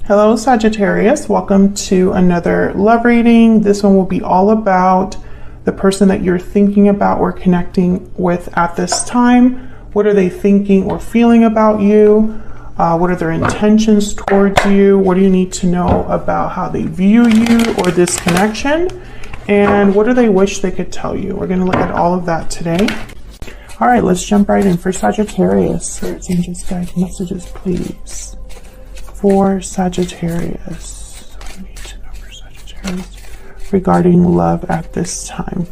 Hello Sagittarius, welcome to another love reading. This one will be all about the person that you're thinking about or connecting with at this time. What are they thinking or feeling about you? What are their intentions towards you? What do you need to know about how they view you or this connection? And what do they wish they could tell you? We're going to look at all of that today. All right, let's jump right in. For Sagittarius, spirits, angels, guide messages, please. For Sagittarius, what do we need to know for Sagittarius regarding love at this time?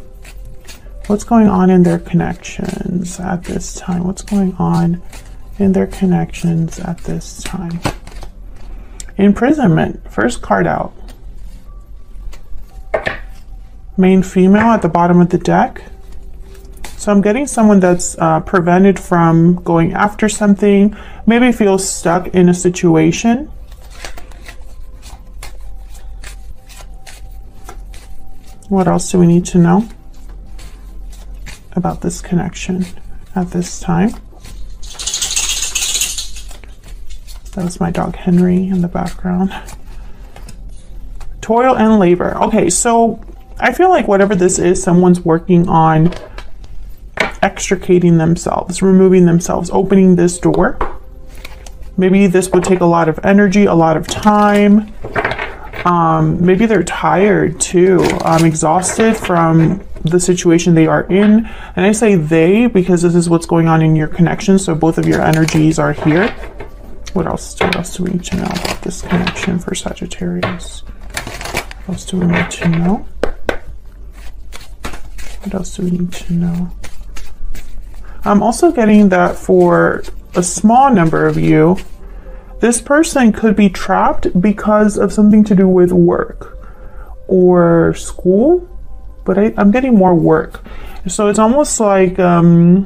What's going on in their connections at this time? What's going on in their connections at this time? Imprisonment, first card out. Main female at the bottom of the deck. So I'm getting someone that's prevented from going after something, maybe feels stuck in a situation. What else do we need to know about this connection at this time? That was my dog Henry in the background. Toil and labor. Okay, so I feel like whatever this is, someone's working on extricating themselves, removing themselves, opening this door. Maybe this would take a lot of energy, a lot of time. Maybe they're tired too, exhausted from the situation they are in. And I say they because this is what's going on in your connection. So both of your energies are here. What else do we need to know about this connection for Sagittarius? What else do we need to know? What else do we need to know? I'm also getting that for a small number of you, this person could be trapped because of something to do with work or school, but I'm getting more work. So it's almost like their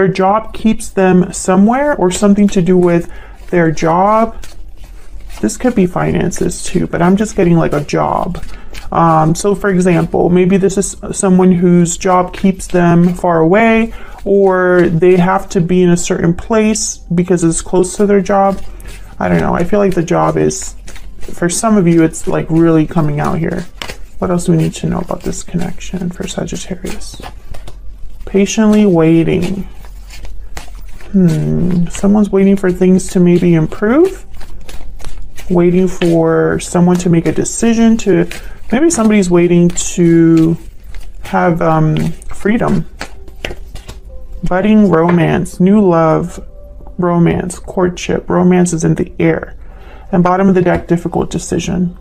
job keeps them somewhere, or something to do with their job. This could be finances too, but I'm just getting like a job. So for example, maybe this is someone whose job keeps them far away, or they have to be in a certain place because it's close to their job. I don't know. I feel like the job is, for some of you, it's like really coming out here. What else do we need to know about this connection for Sagittarius? Patiently waiting. Someone's waiting for things to maybe improve. Waiting for someone to make a decision to, maybe somebody's waiting to have freedom. Budding romance, new love, romance, courtship, romance is in the air. And bottom of the deck, difficult decision.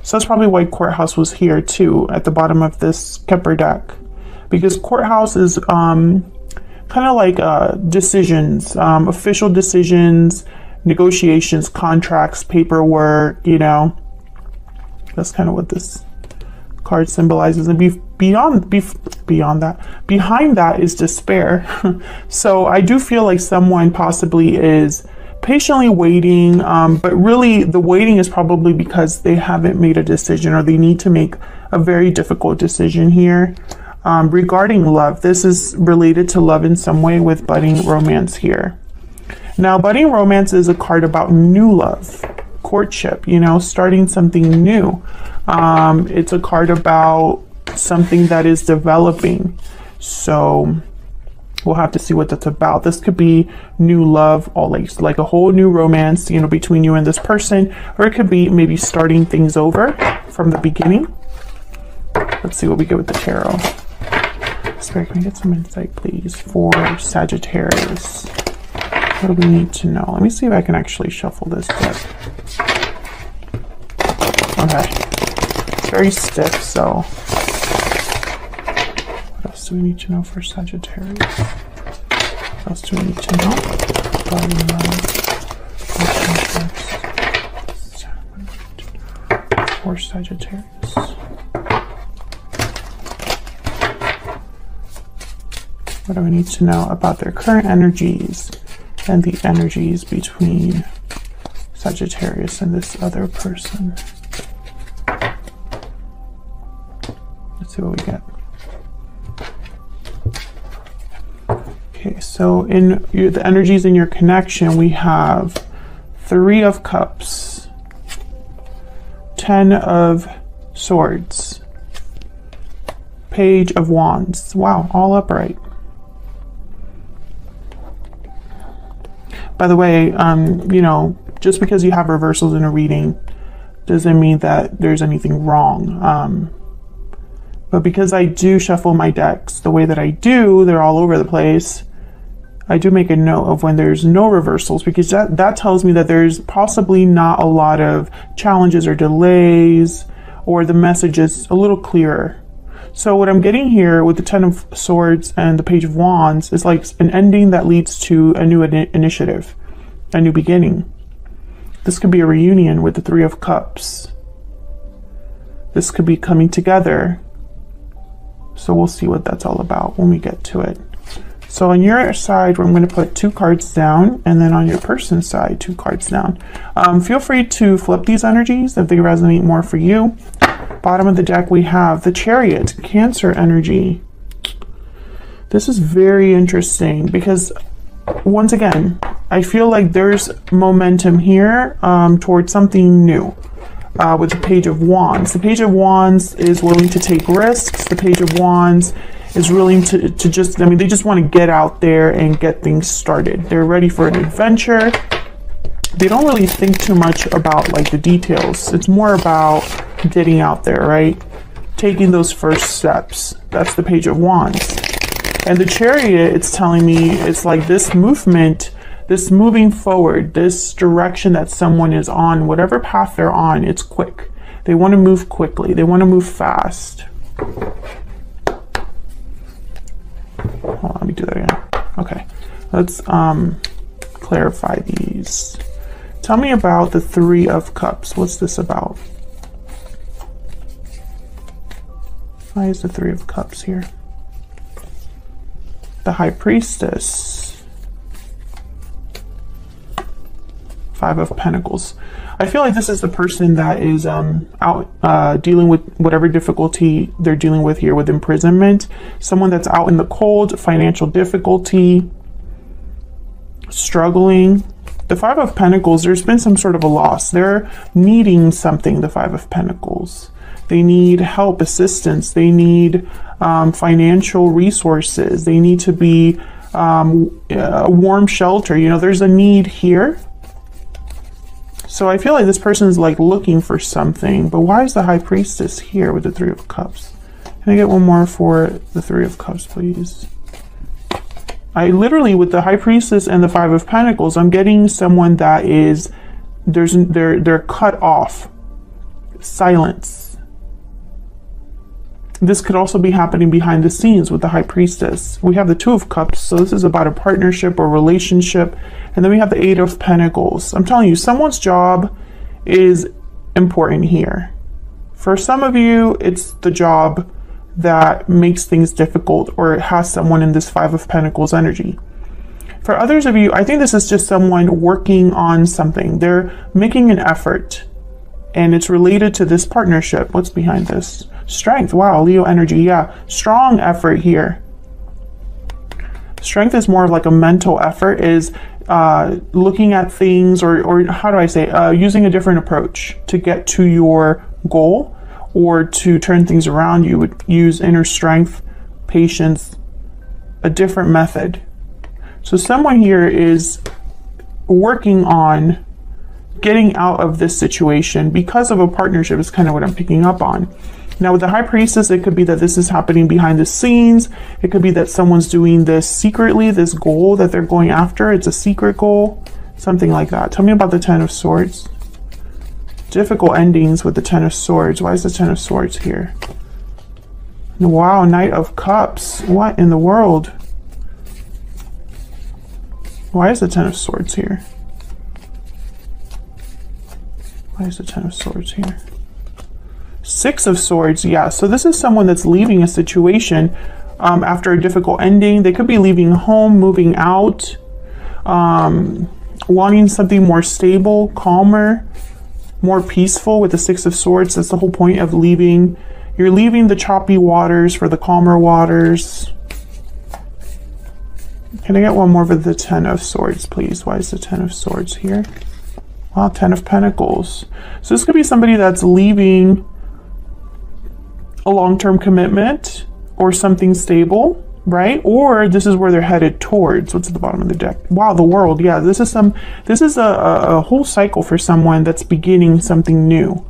So that's probably why courthouse was here too, at the bottom of this Kepler deck. Because courthouse is kind of like decisions, official decisions, negotiations, contracts, paperwork, you know. That's kind of what this card symbolizes. And behind that is despair. So I do feel like someone possibly is patiently waiting, but really the waiting is probably because they haven't made a decision, or they need to make a very difficult decision here. Regarding love, this is related to love in some way with budding romance here. Now, budding romance is a card about new love, courtship, you know, starting something new. It's a card about something that is developing. So we'll have to see what that's about. This could be new love, or like a whole new romance, you know, between you and this person, or it could be maybe starting things over from the beginning. Let's see what we get with the tarot. Spirit, can we get some insight, please, for Sagittarius? What do we need to know? Let me see if I can actually shuffle this deck. Okay. It's very stiff, so what else do we need to know for Sagittarius? What else do we need to know? For Sagittarius. What do we need to know about their current energies and the energies between Sagittarius and this other person? Let's see what we get. Okay, so in the energies in your connection, we have Three of Cups, Ten of Swords, Page of Wands. Wow, all upright. By the way, you know, just because you have reversals in a reading doesn't mean that there's anything wrong. But because I do shuffle my decks the way that I do, they're all over the place. I do make a note of when there's no reversals, because that tells me that there's possibly not a lot of challenges or delays, or the message is a little clearer. So what I'm getting here with the Ten of Swords and the Page of Wands is like an ending that leads to a new initiative, a new beginning. This could be a reunion with the Three of Cups. This could be coming together. So we'll see what that's all about when we get to it. So on your side, I'm going to put 2 cards down, and then on your person's side, 2 cards down. Feel free to flip these energies if they resonate more for you. Bottom of the deck, we have the Chariot, Cancer energy. This is very interesting because, once again, I feel like there's momentum here towards something new. With the Page of Wands. The Page of Wands is willing to take risks. The Page of Wands is willing to just, I mean, they just want to get out there and get things started. They're ready for an adventure. They don't really think too much about like the details. It's more about getting out there, right? Taking those first steps. That's the Page of Wands. And the Chariot, it's telling me it's like this movement, this moving forward, this direction that someone is on, whatever path they're on, it's quick. They want to move quickly. They want to move fast. Hold on, let me do that again. Okay, let's clarify these. Tell me about the Three of Cups. What's this about? Why is the Three of Cups here? The High Priestess. Five of Pentacles. I feel like this is the person that is out dealing with whatever difficulty they're dealing with here with imprisonment. Someone that's out in the cold, financial difficulty, struggling. The Five of Pentacles, there's been some sort of a loss. They're needing something, the Five of Pentacles. They need help, assistance. They need financial resources. They need to be a warm shelter. You know, there's a need here. So I feel like this person is like looking for something, but why is the High Priestess here with the Three of Cups? Can I get one more for the Three of Cups, please? I literally, with the High Priestess and the Five of Pentacles, I'm getting someone that is, they're cut off. Silence. This could also be happening behind the scenes with the High Priestess. We have the Two of Cups, so this is about a partnership or relationship. And then we have the Eight of Pentacles. I'm telling you, someone's job is important here. For some of you, it's the job that makes things difficult, or it has someone in this Five of Pentacles energy. For others of you, I think this is just someone working on something. They're making an effort, and it's related to this partnership. What's behind this? Strength. Wow, Leo energy. Yeah, strong effort here. Strength is more of like a mental effort, is looking at things, or how do I say, using a different approach to get to your goal or to turn things around. You would use inner strength, patience, a different method. So someone here is working on getting out of this situation because of a partnership is kind of what I'm picking up on. Now with the High Priestess, it could be that this is happening behind the scenes. It could be that someone's doing this secretly, this goal that they're going after. It's a secret goal, something like that. Tell me about the Ten of Swords. Difficult endings with the Ten of Swords. Why is the Ten of Swords here? Wow, Knight of Cups. What in the world? Why is the Ten of Swords here? Why is the Ten of Swords here? Six of Swords, yeah. So this is someone that's leaving a situation after a difficult ending. They could be leaving home, moving out, wanting something more stable, calmer, more peaceful with the Six of Swords. That's the whole point of leaving. You're leaving the choppy waters for the calmer waters. Can I get one more for the Ten of Swords, please? Why is the Ten of Swords here? Wow, 10 of Pentacles. So this could be somebody that's leaving a long-term commitment or something stable, right? Or this is where they're headed towards. What's at the bottom of the deck? Wow, the World. Yeah, this is a whole cycle for someone that's beginning something new.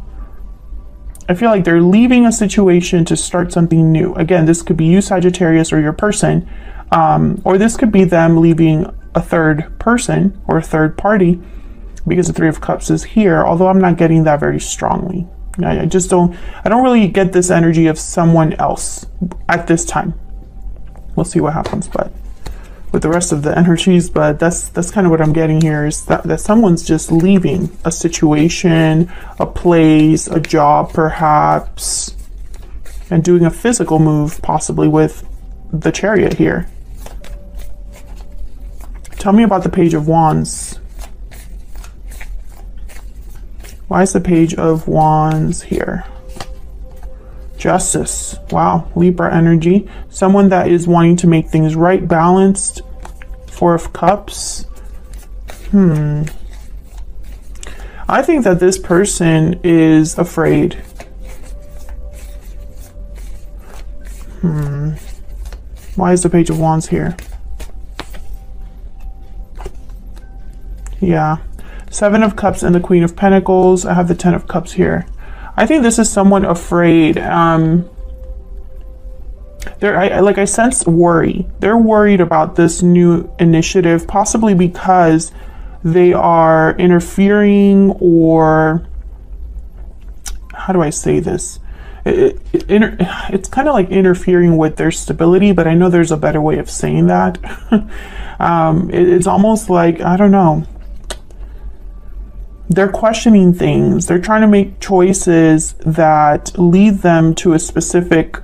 I feel like they're leaving a situation to start something new. Again, this could be you, Sagittarius, or your person, or this could be them leaving a third person or a third party, because the Three of Cups is here, although I'm not getting that very strongly. I don't really get this energy of someone else at this time. We'll see what happens, but with the rest of the energies, but that's kind of what I'm getting here, is that someone's just leaving a situation, a place, a job perhaps, and doing a physical move, possibly with the Chariot here. Tell me about the Page of Wands. Why is the Page of Wands here? Justice. Wow, Libra energy. Someone that is wanting to make things right, balanced. Four of Cups. I think that this person is afraid. Why is the Page of Wands here? Yeah. Seven of Cups and the Queen of Pentacles. I have the 10 of Cups here. I think this is someone afraid. I sense worry. They're worried about this new initiative, possibly because they are interfering, or how do I say this? It's kind of like interfering with their stability, but I know there's a better way of saying that. It's almost like, I don't know. They're questioning things. They're trying to make choices that lead them to a specific,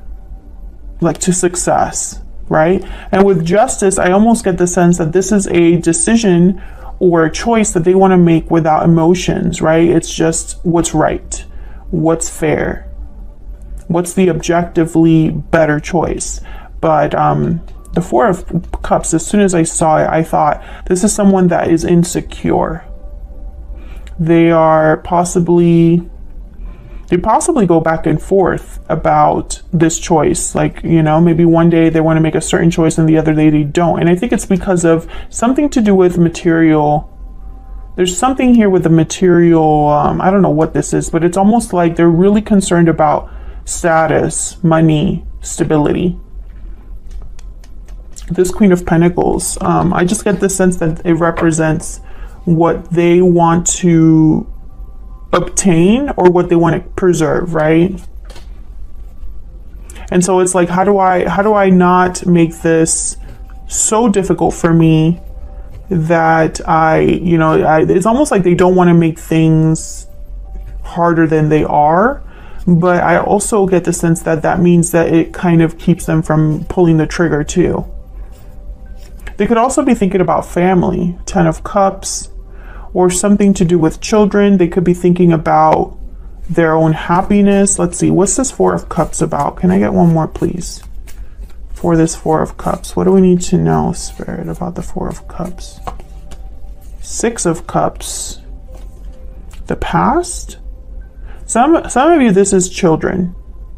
like, to success, right? And with Justice, I almost get the sense that this is a decision or a choice that they want to make without emotions, right? It's just what's right, what's fair, what's the objectively better choice. But the Four of Cups, as soon as I saw it, I thought this is someone that is insecure. They possibly go back and forth about this choice. Like, you know, maybe one day they want to make a certain choice and the other day they don't. And I think it's because of something to do with material. There's something here with the material. I don't know what this is, but it's almost like they're really concerned about status, money, stability. This Queen of Pentacles, I just get the sense that it represents what they want to obtain or what they want to preserve, right? And so it's like, how do I not make this so difficult for me that it's almost like they don't want to make things harder than they are. But I also get the sense that that means that it kind of keeps them from pulling the trigger too. They could also be thinking about family, 10 of Cups, or something to do with children. They could be thinking about their own happiness. Let's see, what's this Four of Cups about? Can I get one more, please? For this Four of Cups, what do we need to know, Spirit, about the Four of Cups? Six of Cups. The past? Some of you, this is children.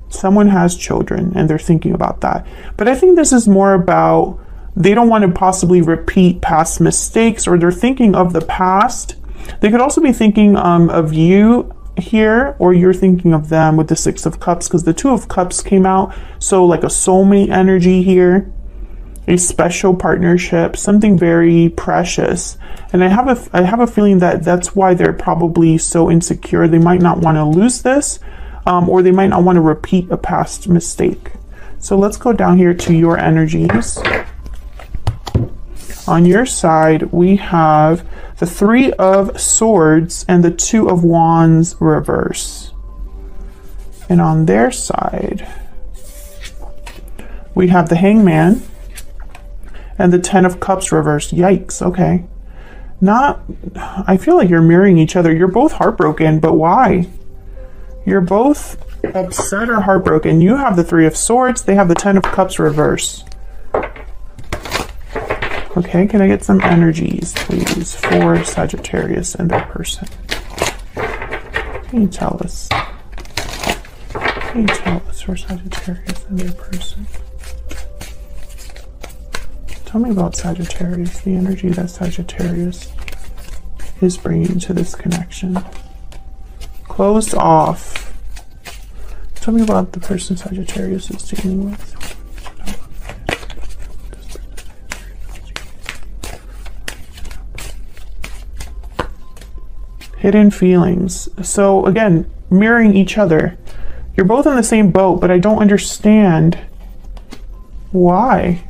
Someone has children and they're thinking about that. But I think this is more about they don't want to possibly repeat past mistakes, or they're thinking of the past. They could also be thinking of you here, or you're thinking of them with the Six of Cups, because the Two of Cups came out. So like a soulmate energy here, a special partnership, something very precious. And I have a feeling that that's why they're probably so insecure. They might not want to lose this, or they might not want to repeat a past mistake. So let's go down here to your energies. On your side, we have the Three of Swords and the Two of Wands reverse. And on their side, we have the Hangman and the 10 of Cups reverse. Yikes, okay. I feel like you're mirroring each other. You're both heartbroken, but why? You're both upset or heartbroken. You have the Three of Swords, they have the 10 of Cups reverse. Okay, can I get some energies, please, for Sagittarius and their person? Can you tell us? Can you tell us for Sagittarius and their person? Tell me about Sagittarius, the energy that Sagittarius is bringing to this connection. Closed off. Tell me about the person Sagittarius is dealing with. Hidden feelings. So again, mirroring each other. You're both in the same boat, but I don't understand why.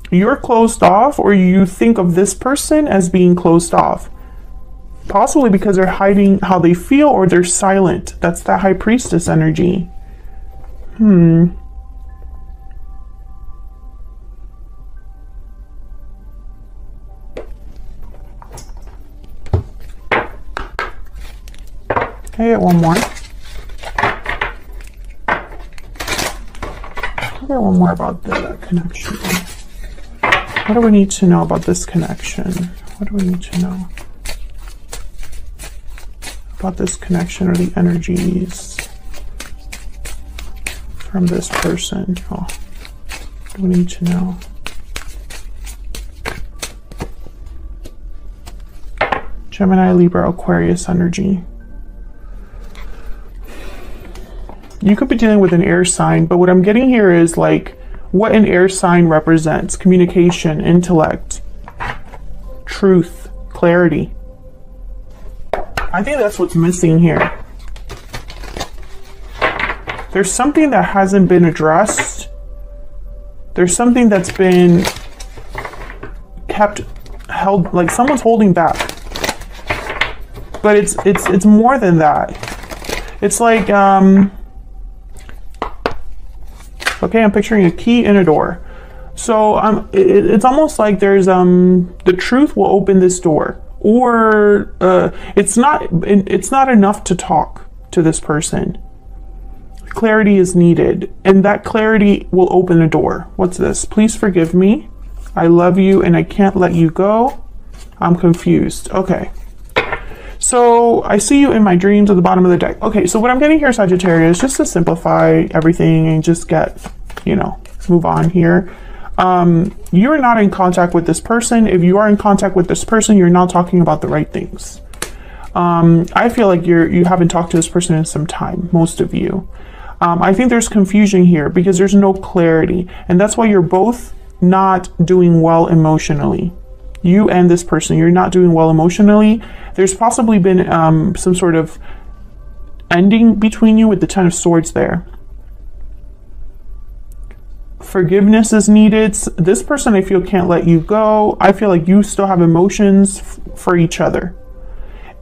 You're closed off, or you think of this person as being closed off. Possibly because they're hiding how they feel, or they're silent. That's that High Priestess energy. Can I get one more? Can I get one more about the connection? What do we need to know about this connection? What do we need to know about this connection, or the energies from this person? Oh, what do we need to know? Gemini, Libra, Aquarius energy. You could be dealing with an air sign, but what I'm getting here is like what an air sign represents: communication, intellect, truth, clarity. I think that's what's missing here. There's something that hasn't been addressed. There's something that's been held, like someone's holding back. But it's more than that. It's like okay, I'm picturing a key in a door. So it's almost like there's the truth will open this door, or it's not enough to talk to this person. Clarity is needed, and that clarity will open a door. What's this? Please forgive me. I love you and I can't let you go. I'm confused. Okay. So I see you in my dreams at the bottom of the deck. Okay, so what I'm getting here, Sagittarius, just to simplify everything and just get, move on here. You're not in contact with this person. If you are in contact with this person, you're not talking about the right things. I feel like you haven't talked to this person in some time, most of you. I think there's confusion here because there's no clarity, and that's why you're both not doing well emotionally. You and this person, you're not doing well emotionally. There's possibly been some sort of ending between you with the Ten of Swords there. Forgiveness is needed. This person, I feel, can't let you go. I feel like you still have emotions for each other.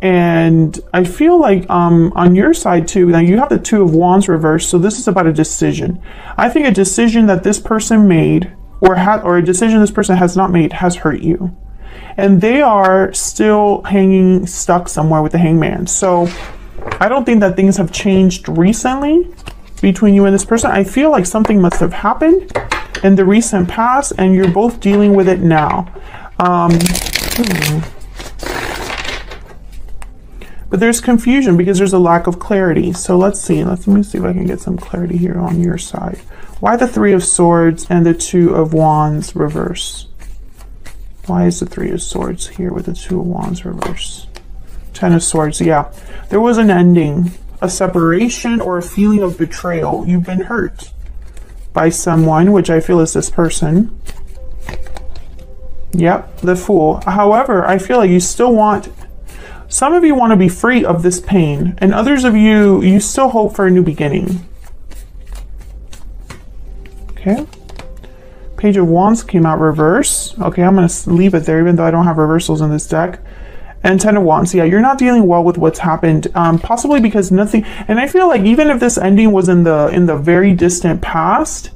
And I feel like on your side too, now you have the Two of Wands reversed, so this is about a decision. I think a decision that this person made, or a decision this person has not made, has hurt you. And they are still hanging stuck somewhere with the Hangman. So I don't think that things have changed recently between you and this person. I feel like something must have happened in the recent past, and you're both dealing with it now. But there's confusion because there's a lack of clarity. So let's see. Let me see if I can get some clarity here on your side. Why the Three of Swords and the Two of Wands reverse? Why is the Three of Swords here with the Two of Wands reverse? Ten of Swords, yeah. There was an ending, a separation, or a feeling of betrayal. You've been hurt by someone, which I feel is this person. Yep, the Fool. However, I feel like you still want... Some of you want to be free of this pain, and others of you, you still hope for a new beginning. Okay. Page of Wands came out reverse. Okay, I'm going to leave it there, even though I don't have reversals in this deck. And Ten of Wands. Yeah, you're not dealing well with what's happened, possibly because nothing... And I feel like even if this ending was in the very distant past,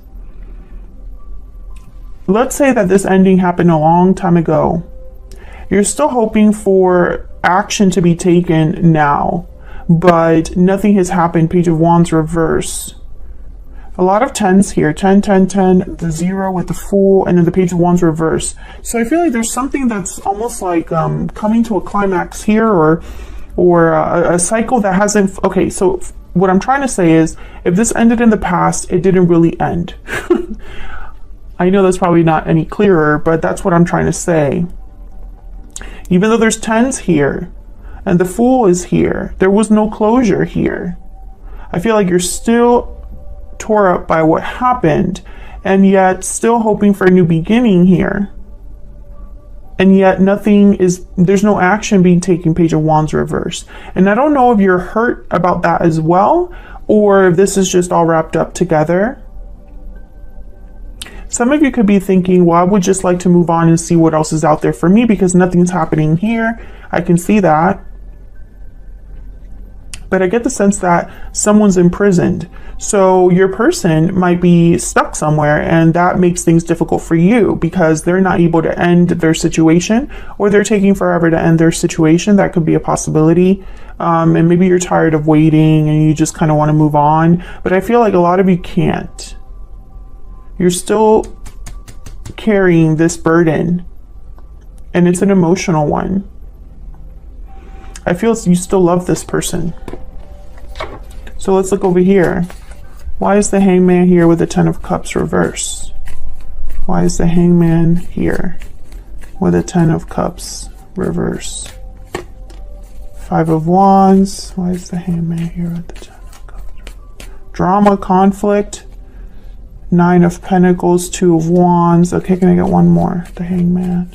let's say that this ending happened a long time ago, you're still hoping for action to be taken now, but nothing has happened. Page of Wands reverse. A lot of 10s here. 10, 10, 10, the 0 with the Fool, and then the Page of Wands reverse. So I feel like there's something that's almost like coming to a climax here, or a cycle that hasn't... Okay, so what I'm trying to say is, if this ended in the past, it didn't really end. I know that's probably not any clearer, but that's what I'm trying to say. Even though there's 10s here, and the Fool is here, there was no closure here. I feel like you're still tore up by what happened, and yet still hoping for a new beginning here. And yet there's no action being taken, Page of Wands reverse. And I don't know if you're hurt about that as well, or if this is just all wrapped up together. Some of you could be thinking, well, I would just like to move on and see what else is out there for me because nothing's happening here. I can see that. But I get the sense that someone's imprisoned. So your person might be stuck somewhere, and that makes things difficult for you because they're not able to end their situation, or they're taking forever to end their situation. That could be a possibility. And maybe you're tired of waiting and you just kind of want to move on. But I feel like a lot of you can't. You're still carrying this burden, and it's an emotional one. I feel you still love this person. So let's look over here. Why is the Hangman here with the 10 of Cups reverse? Why is the Hangman here with a 10 of Cups reverse? 5 of Wands. Why is the Hangman here with the 10 of Cups? Drama, conflict. 9 of Pentacles, 2 of Wands. Okay, can I get one more? The Hangman.